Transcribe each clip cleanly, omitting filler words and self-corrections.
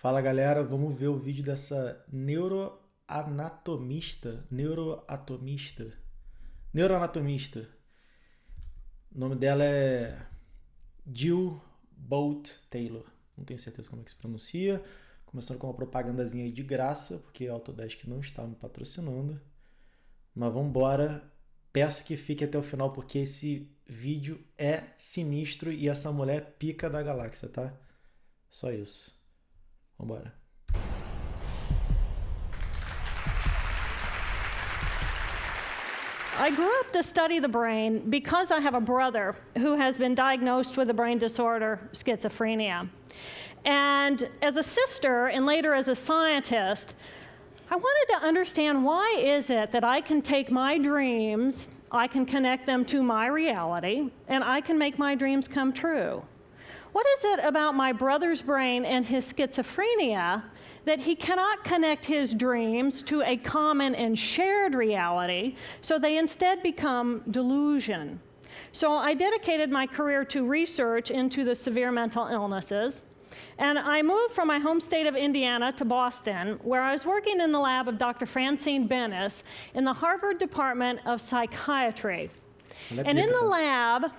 Fala galera, vamos ver o vídeo dessa neuroanatomista. O nome dela é Bolte Taylor. Não tenho certeza como é que se pronuncia. Começando com uma propagandazinha aí de graça, porque a Autodesk não está me patrocinando. Mas vamos embora. Peço que fique até o final, porque esse vídeo é sinistro e essa mulher é pica da galáxia, tá? Só isso. Vambora. I grew up to study the brain because I have a brother who has been diagnosed with a brain disorder, schizophrenia. And as a sister and later as a scientist, I wanted to understand why is it that I can take my dreams, I can connect them to my reality, and I can make my dreams come true. What is it about my brother's brain and his schizophrenia that he cannot connect his dreams to a common and shared reality, so they instead become delusion? So I dedicated my career to research into the severe mental illnesses, and I moved from my home state of Indiana to Boston, where I was working in the lab of Dr. Francine Bennis in the Harvard Department of Psychiatry. And in the lab,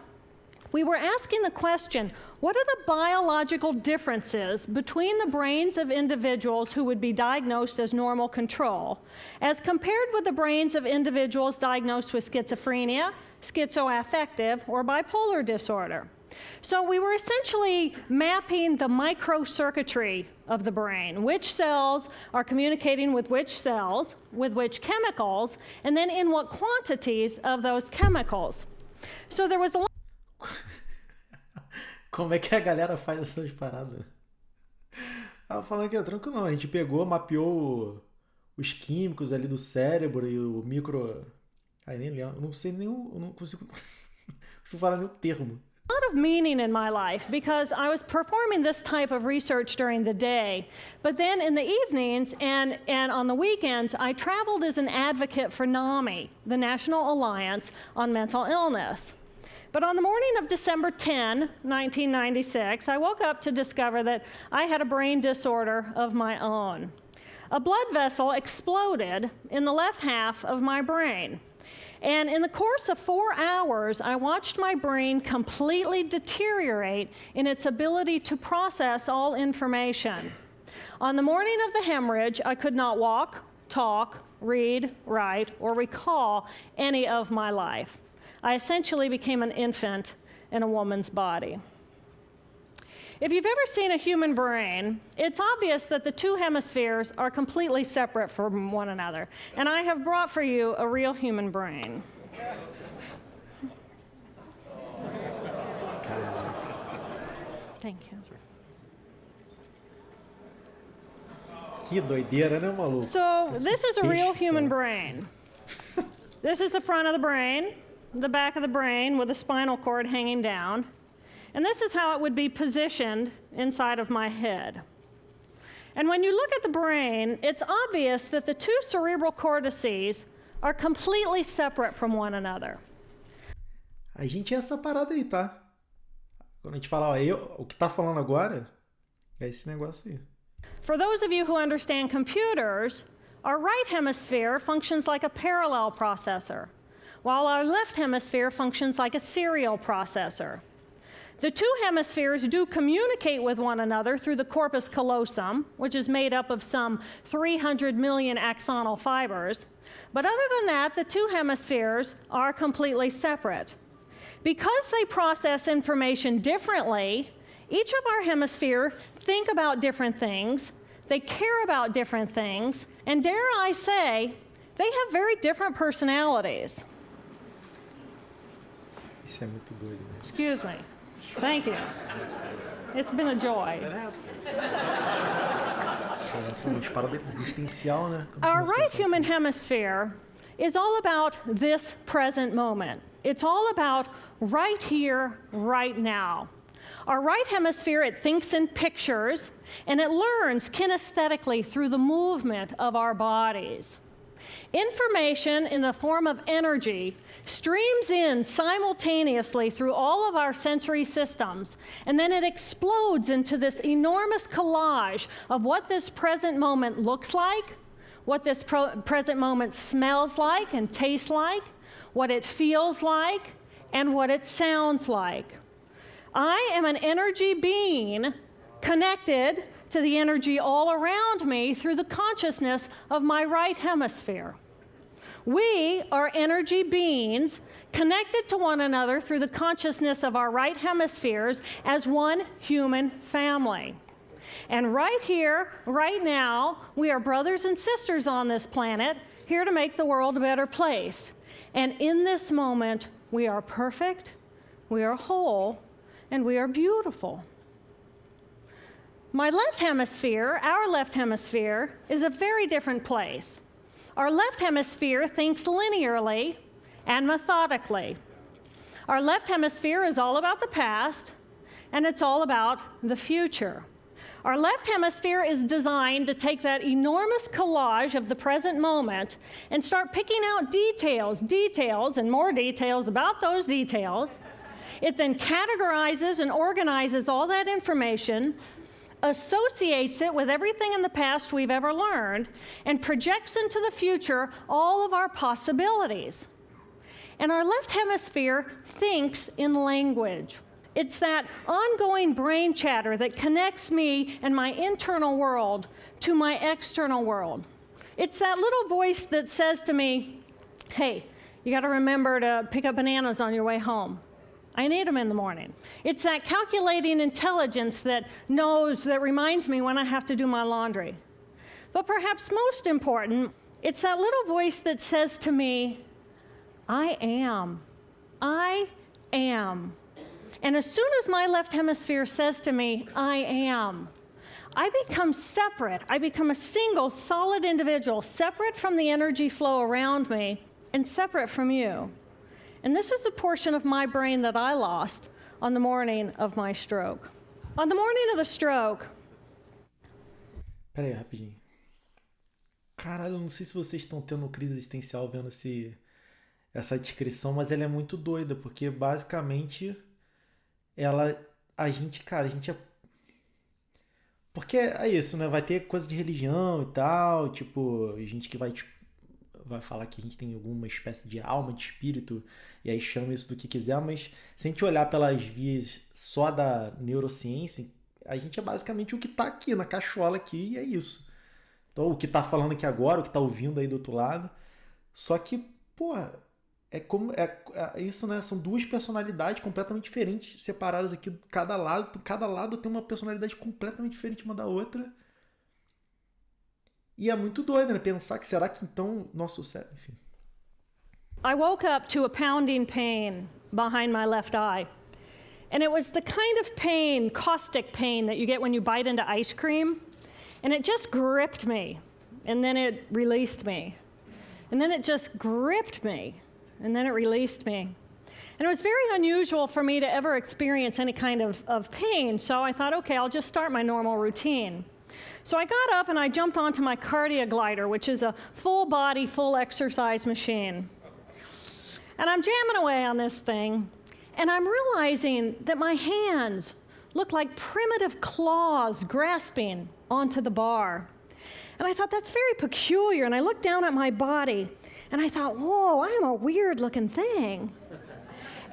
we were asking the question, what are the biological differences between the brains of individuals who would be diagnosed as normal control, as compared with the brains of individuals diagnosed with schizophrenia, schizoaffective, or bipolar disorder? So we were essentially mapping the microcircuitry of the brain, which cells are communicating with which cells, with which chemicals, and then in what quantities of those chemicals. So there was a lot. Como é que a galera faz essas paradas? Ela falando que é tranquilo, não. A gente pegou, mapeou os químicos ali do cérebro e o micro... Ai, nem lembro. Eu não sei nem... Eu não consigo falar nem o termo. A lot of meaning in my life because I was performing this type of research during the day, but then in the evenings and on the weekends, I traveled as an advocate for NAMI, the National Alliance on Mental Illness. But on the morning of December 10, 1996, I woke up to discover that I had a brain disorder of my own. A blood vessel exploded in the left half of my brain. And in the course of 4 hours, I watched my brain completely deteriorate in its ability to process all information. On the morning of the hemorrhage, I could not walk, talk, read, write, or recall any of my life. I essentially became an infant in a woman's body. If you've ever seen a human brain, it's obvious that the two hemispheres are completely separate from one another. And I have brought for you a real human brain. Thank you. Que doideira, né, maluco? So this is a real human brain. This is the front of the brain, the back of the brain with the spinal cord hanging down. And this is how it would be positioned inside of my head. And when you look at the brain, it's obvious that the two cerebral cortices are completely separate from one another. A gente é essa parada aí, tá? Quando a gente fala, ó, o que tá falando agora é esse negócio aí. For those of you who understand computers, our right hemisphere functions like a parallel processor, while our left hemisphere functions like a serial processor. The two hemispheres do communicate with one another through the corpus callosum, which is made up of some 300 million axonal fibers. But other than that, the two hemispheres are completely separate. Because they process information differently, each of our hemispheres think about different things, they care about different things, and dare I say, they have very different personalities. Isso é muito doido, né? Excuse me. Thank you. It's been a joy. Our right human hemisphere is all about this present moment. It's all about right here, right now. Our right hemisphere, it thinks in pictures, and it learns kinesthetically through the movement of our bodies. Information in the form of energy streams in simultaneously through all of our sensory systems, and then it explodes into this enormous collage of what this present moment looks like, what this present moment smells like and tastes like, what it feels like, and what it sounds like. I am an energy being connected to the energy all around me through the consciousness of my right hemisphere. We are energy beings connected to one another through the consciousness of our right hemispheres as one human family. And right here, right now, we are brothers and sisters on this planet, here to make the world a better place. And in this moment, we are perfect, we are whole, and we are beautiful. My left hemisphere, our left hemisphere, is a very different place. Our left hemisphere thinks linearly and methodically. Our left hemisphere is all about the past, and it's all about the future. Our left hemisphere is designed to take that enormous collage of the present moment and start picking out details, and more details about those details. It then categorizes and organizes all that information, associates it with everything in the past we've ever learned, and projects into the future all of our possibilities. And our left hemisphere thinks in language. It's that ongoing brain chatter that connects me and my internal world to my external world. It's that little voice that says to me, hey, you got to remember to pick up bananas on your way home. I need them in the morning. It's that calculating intelligence that reminds me when I have to do my laundry. But perhaps most important, it's that little voice that says to me, I am. I am. And as soon as my left hemisphere says to me, I am, I become separate. I become a single, solid individual, separate from the energy flow around me and separate from you. And this is a portion of my brain that I lost on the morning of my stroke. On the morning of the stroke. Pera aí, rapidinho. Caralho, eu não sei se vocês estão tendo crise existencial vendo essa descrição, mas ela é muito doida, porque basicamente a gente é... Porque é isso, né? Vai ter coisa de religião e tal, tipo, gente que vai falar que a gente tem alguma espécie de alma, de espírito, e aí chama isso do que quiser, mas se a gente olhar pelas vias só da neurociência, a gente é basicamente o que está aqui, na cachola aqui, e é isso. Então, o que está falando aqui agora, o que está ouvindo aí do outro lado, só que, porra, é isso, né? São duas personalidades completamente diferentes, separadas aqui, cada lado tem uma personalidade completamente diferente uma da outra. E é muito doido, né? Pensar que será que então nosso cérebro, enfim. I woke up to a pounding pain behind my left eye. And it was the kind of pain, caustic pain, that you get when you bite into ice cream. And it just gripped me. And then it released me. And then it just gripped me. And then it released me. And it was very unusual for me to ever experience any kind of pain. So I thought, okay, I'll just start my normal routine. So I got up and I jumped onto my cardio glider, which is a full body, full exercise machine. And I'm jamming away on this thing, and I'm realizing that my hands look like primitive claws grasping onto the bar. And I thought, that's very peculiar. And I looked down at my body, and I thought, whoa, I'm a weird looking thing.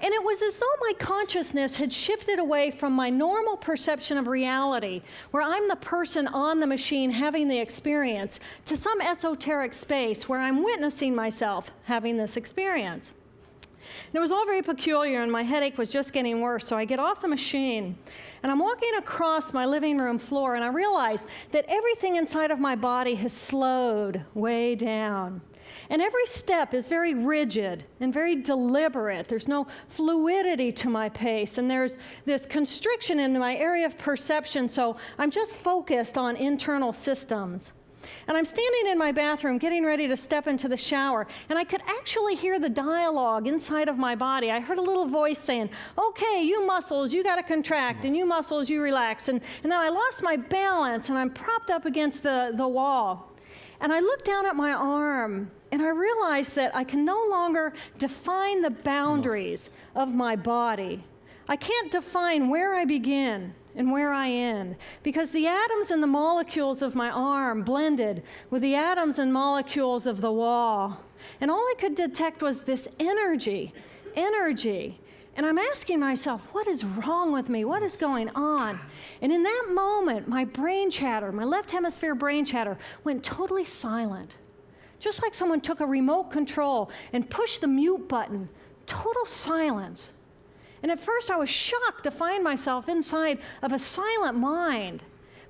And it was as though my consciousness had shifted away from my normal perception of reality, where I'm the person on the machine having the experience, to some esoteric space where I'm witnessing myself having this experience. And it was all very peculiar, and my headache was just getting worse, so I get off the machine, and I'm walking across my living room floor, and I realize that everything inside of my body has slowed way down. And every step is very rigid and very deliberate. There's no fluidity to my pace, and there's this constriction in my area of perception, so I'm just focused on internal systems. And I'm standing in my bathroom getting ready to step into the shower, and I could actually hear the dialogue inside of my body. I heard a little voice saying, okay, you muscles, you got to contract, and you muscles, you relax. And then I lost my balance, and I'm propped up against the wall. And I looked down at my arm, and I realized that I can no longer define the boundaries of my body. I can't define where I begin and where I end, because the atoms and the molecules of my arm blended with the atoms and molecules of the wall. And all I could detect was this energy. And I'm asking myself, what is wrong with me? What is going on? And in that moment, my brain chatter, my left hemisphere brain chatter, went totally silent. Just like someone took a remote control and pushed the mute button, total silence. And at first I was shocked to find myself inside of a silent mind.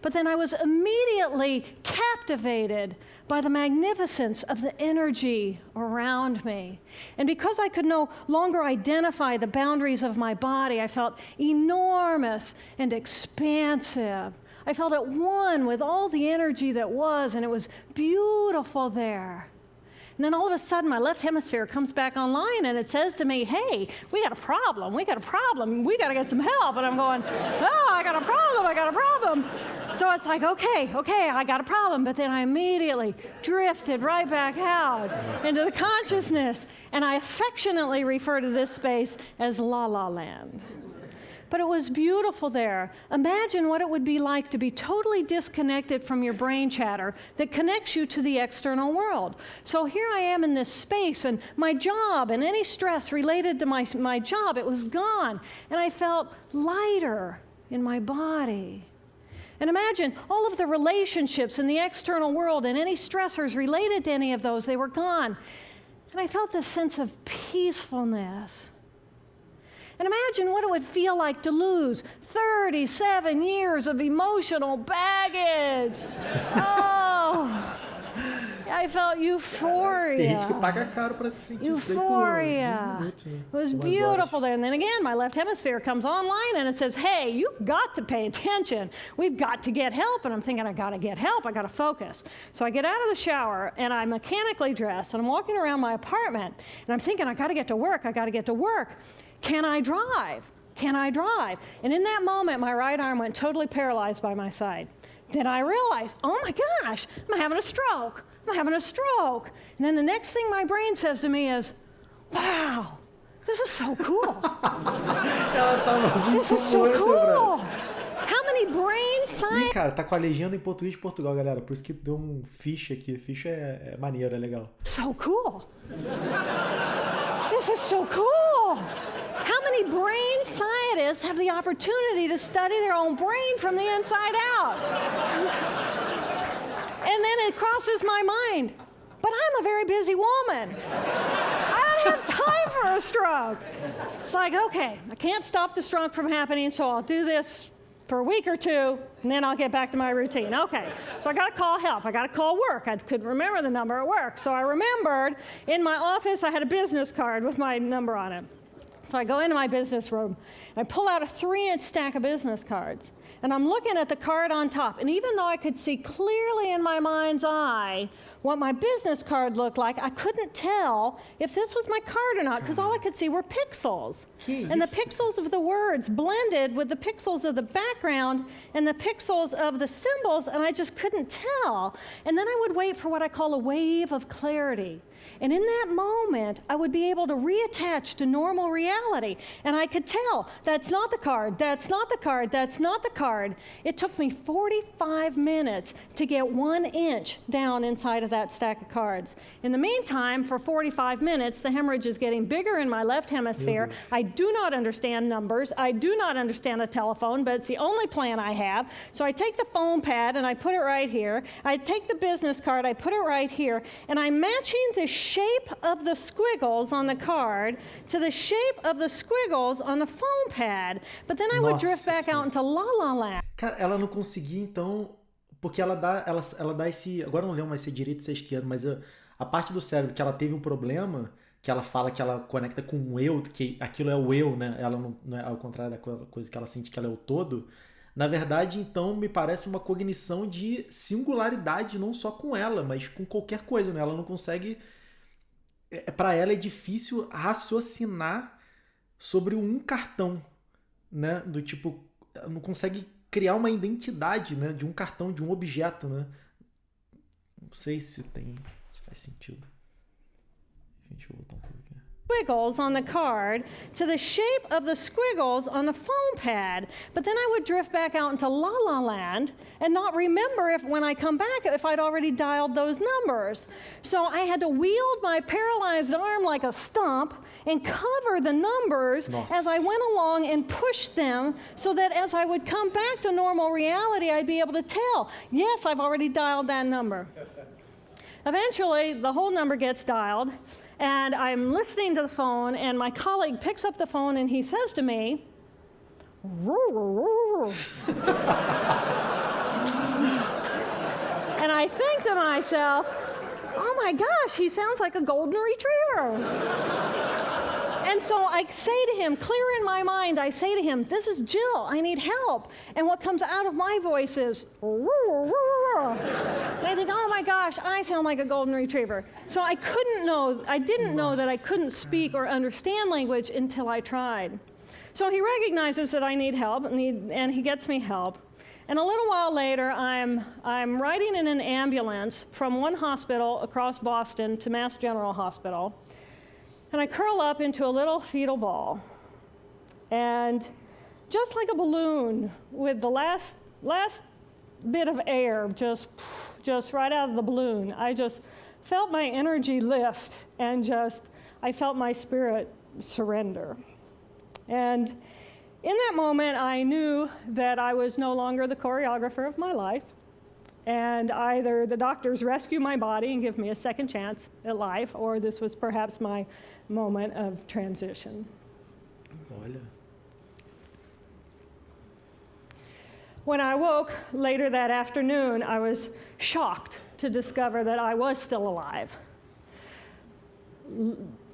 But then I was immediately captivated by the magnificence of the energy around me. And because I could no longer identify the boundaries of my body, I felt enormous and expansive. I felt at one with all the energy that was, and it was beautiful there. And then all of a sudden, my left hemisphere comes back online, and it says to me, hey, we got a problem, we got to get some help. And I'm going, oh, I got a problem. So it's like, okay, I got a problem. But then I immediately drifted right back out into the consciousness. And I affectionately refer to this space as La La Land. But it was beautiful there. Imagine what it would be like to be totally disconnected from your brain chatter that connects you to the external world. So here I am in this space, and my job and any stress related to my job, it was gone. And I felt lighter in my body. And imagine all of the relationships in the external world and any stressors related to any of those, they were gone. And I felt this sense of peacefulness. And imagine what it would feel like to lose 37 years of emotional baggage. Oh, I felt euphoria. Tem gente que paga caro para sentir isso daí Euphoria. It was beautiful there. And then again, my left hemisphere comes online and it says, hey, you've got to pay attention. We've got to get help. And I'm thinking, I got to get help. I got to focus. So I get out of the shower and I'm mechanically dressed and I'm walking around my apartment and I'm thinking, I got to get to work. Can I drive? And in that moment, my right arm went totally paralyzed by my side. Then I realized, oh my gosh, I'm having a stroke. And then the next thing my brain says to me is, wow, this is so cool. This is so cool. How many brain science... Ih, cara, tá com a legenda em português de Portugal, galera. Por isso que deu um ficha aqui. Ficha é maneiro, é legal. So cool. This is so cool. How many brain scientists have the opportunity to study their own brain from the inside out? And then it crosses my mind, but I'm a very busy woman. I don't have time for a stroke. It's like, okay, I can't stop the stroke from happening, so I'll do this for a week or two, and then I'll get back to my routine. Okay, so I got to call help. I got to call work. I couldn't remember the number at work. So I remembered in my office I had a business card with my number on it. So I go into my business room, and I pull out a 3-inch stack of business cards, and I'm looking at the card on top. And even though I could see clearly in my mind's eye what my business card looked like, I couldn't tell if this was my card or not, because all I could see were pixels. And the pixels of the words blended with the pixels of the background and the pixels of the symbols, and I just couldn't tell. And then I would wait for what I call a wave of clarity. And in that moment, I would be able to reattach to normal reality. And I could tell, that's not the card, that's not the card, that's not the card. It took me 45 minutes to get 1 inch down inside of that stack of cards. In the meantime, for 45 minutes, the hemorrhage is getting bigger in my left hemisphere. I do not understand numbers. I do not understand a telephone, but it's the only plan I have. So I take the phone pad and I put it right here. I take the business card, I put it right here, and I'm matching the shape of the squiggles on the card to the shape of the squiggles on the phone pad. But then I would drift back out into La La Land. Cara, ela não conseguia, então, porque ela dá esse... Agora eu não lembro mais se é direito ou se é esquerdo, mas a parte do cérebro que ela teve um problema, que ela fala que ela conecta com o eu, que aquilo é o eu, né? Ela não é ao contrário da coisa que ela sente que ela é o todo. Na verdade, então, me parece uma cognição de singularidade, não só com ela, mas com qualquer coisa, né? Ela não consegue... Para ela é difícil raciocinar sobre um cartão, né? Do tipo, não consegue criar uma identidade, né? De um cartão, de um objeto, né? sei se faz sentido. Enfim, deixa eu voltar um pouco aqui. Squiggles on the card to the shape of the squiggles on the foam pad. But then I would drift back out into La La Land and not remember when I come back if I'd already dialed those numbers. So I had to wield my paralyzed arm like a stump and cover the numbers as I went along and push them so that as I would come back to normal reality, I'd be able to tell, yes, I've already dialed that number. Eventually, the whole number gets dialed, and I'm listening to the phone, and my colleague picks up the phone, and he says to me, and I think to myself, oh my gosh, he sounds like a golden retriever. And so I say to him, clear in my mind, I say to him, this is Jill, I need help. And what comes out of my voice is, and I think, oh my gosh, I sound like a golden retriever. So I didn't know that I couldn't speak or understand language until I tried. So he recognizes that I need help, and he gets me help. And a little while later, I'm riding in an ambulance from one hospital across Boston to Mass General Hospital. And I curl up into a little fetal ball. And just like a balloon, with the last bit of air just right out of the balloon, I just felt my energy lift, and I felt my spirit surrender. And in that moment, I knew that I was no longer the choreographer of my life, and either the doctors rescue my body and give me a second chance at life, or this was perhaps my moment of transition. Olha. When I woke later that afternoon, I was shocked to discover that I was still alive.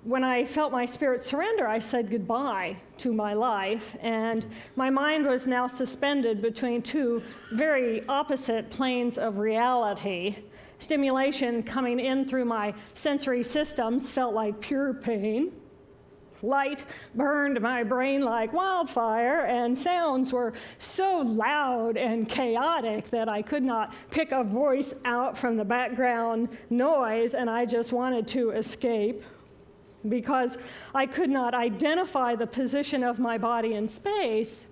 When I felt my spirit surrender, I said goodbye to my life, and my mind was now suspended between two very opposite planes of reality. Stimulation coming in through my sensory systems felt like pure pain. Light burned my brain like wildfire, and sounds were so loud and chaotic that I could not pick a voice out from the background noise, and I just wanted to escape. Because I could not identify the position of my body in space,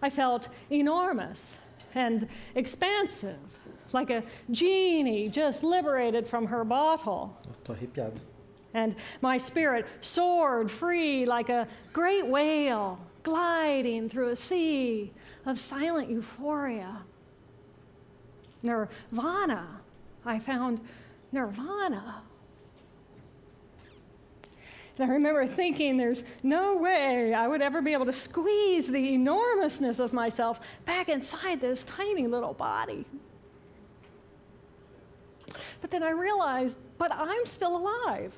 I felt enormous and expansive, like a genie just liberated from her bottle. Tô arrepiado. And my spirit soared free like a great whale gliding through a sea of silent euphoria. Nirvana. I found nirvana. And I remember thinking there's no way I would ever be able to squeeze the enormousness of myself back inside this tiny little body. But then I realized, but I'm still alive.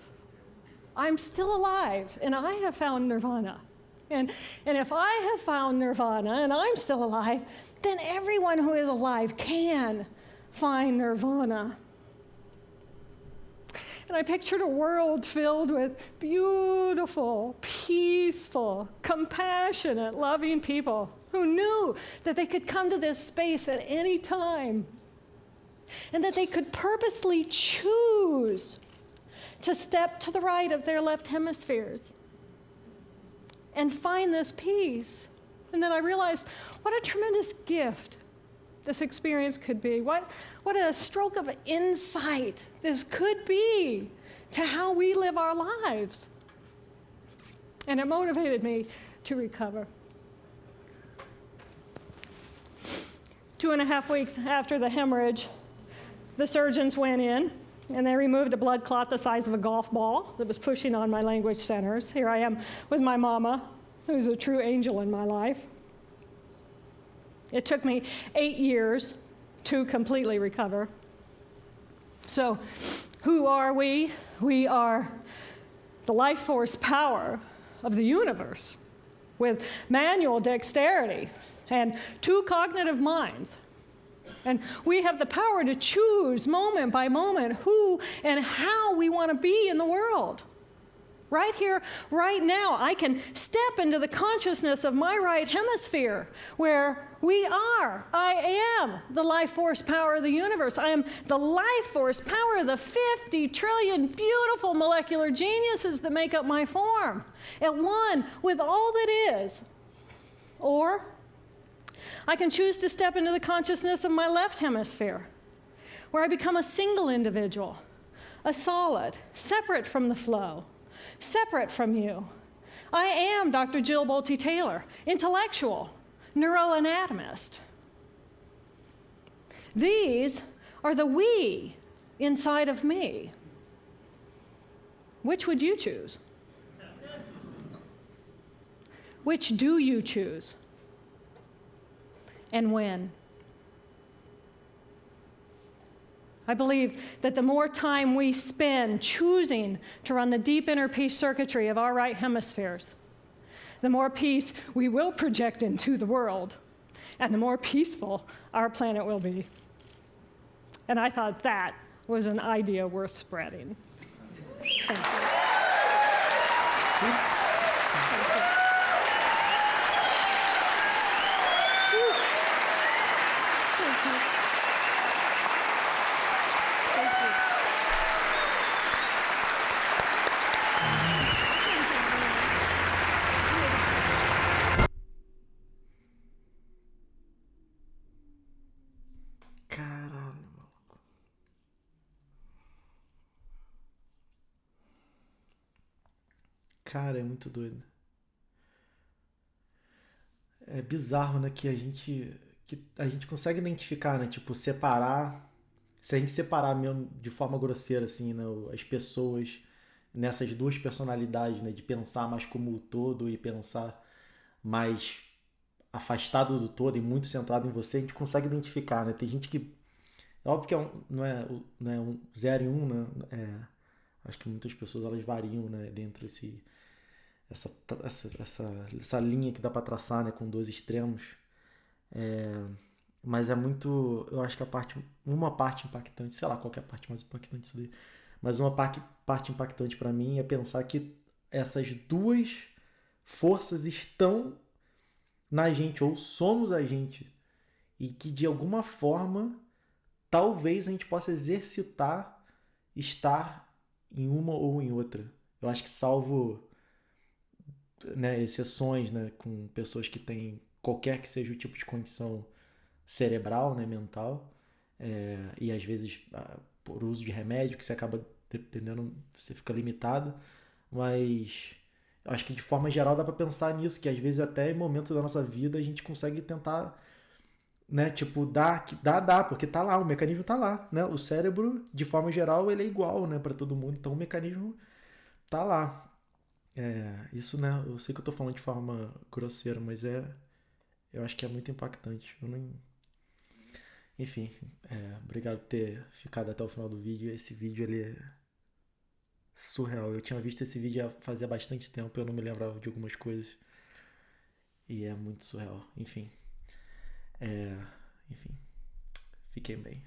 I'm still alive, and I have found nirvana. And if I have found nirvana and I'm still alive, then everyone who is alive can find nirvana. And I pictured a world filled with beautiful, peaceful, compassionate, loving people who knew that they could come to this space at any time, and that they could purposely choose to step to the right of their left hemispheres and find this peace. And then I realized what a tremendous gift this experience could be. What a stroke of insight this could be to how we live our lives. And it motivated me to recover. 2.5 weeks after the hemorrhage, the surgeons went in and they removed a blood clot the size of a golf ball that was pushing on my language centers. Here I am with my mama, who's a true angel in my life. It took me 8 years to completely recover. So, who are we? We are the life force power of the universe with manual dexterity and 2 cognitive minds. And we have the power to choose moment by moment who and how we want to be in the world. Right here, right now, I can step into the consciousness of my right hemisphere where I am the life force power of the universe. I am the life force power of the 50 trillion beautiful molecular geniuses that make up my form, at one with all that is. Or I can choose to step into the consciousness of my left hemisphere, where I become a single individual, a solid, separate from the flow, separate from you. I am Dr. Jill Bolte Taylor, intellectual, neuroanatomist. These are the we inside of me. Which would you choose? Which do you choose? And when? I believe that the more time we spend choosing to run the deep inner peace circuitry of our right hemispheres, the more peace we will project into the world, and the more peaceful our planet will be. And I thought that was an idea worth spreading. Thank you. Caralho, maluco. Cara, é muito doido. É bizarro, né, que a gente consegue identificar, né, tipo, separar, se a gente separar mesmo de forma grosseira, assim, né, as pessoas nessas duas personalidades, né, de pensar mais como o todo e pensar mais afastado do todo e muito centrado em você, a gente consegue identificar, né, tem gente que, é óbvio que não é um 0 e 1, né, acho que muitas pessoas, elas variam, né, dentro essa linha que dá para traçar, né, com dois extremos. Mas é muito, eu acho que uma parte impactante, sei lá qual que é a parte mais impactante disso daí, mas uma parte impactante para mim é pensar que essas duas forças estão na gente, ou somos a gente, e que de alguma forma talvez a gente possa exercitar estar em uma ou em outra. Eu acho que salvo, né, exceções, né, com pessoas que têm qualquer que seja o tipo de condição cerebral, né, mental, e às vezes por uso de remédio, que você acaba dependendo, você fica limitado, mas eu acho que de forma geral dá para pensar nisso, que às vezes até em momentos da nossa vida a gente consegue tentar, né, tipo, dá, porque tá lá, o mecanismo tá lá, né, o cérebro, de forma geral, ele é igual, né, para todo mundo, então o mecanismo tá lá. Isso, né, eu sei que eu tô falando de forma grosseira, mas eu acho que é muito impactante. Enfim, obrigado por ter ficado até o final do vídeo. Esse vídeo, ele é surreal. Eu tinha visto esse vídeo fazia bastante tempo, eu não me lembrava de algumas coisas. E é muito surreal. Enfim, fiquem bem.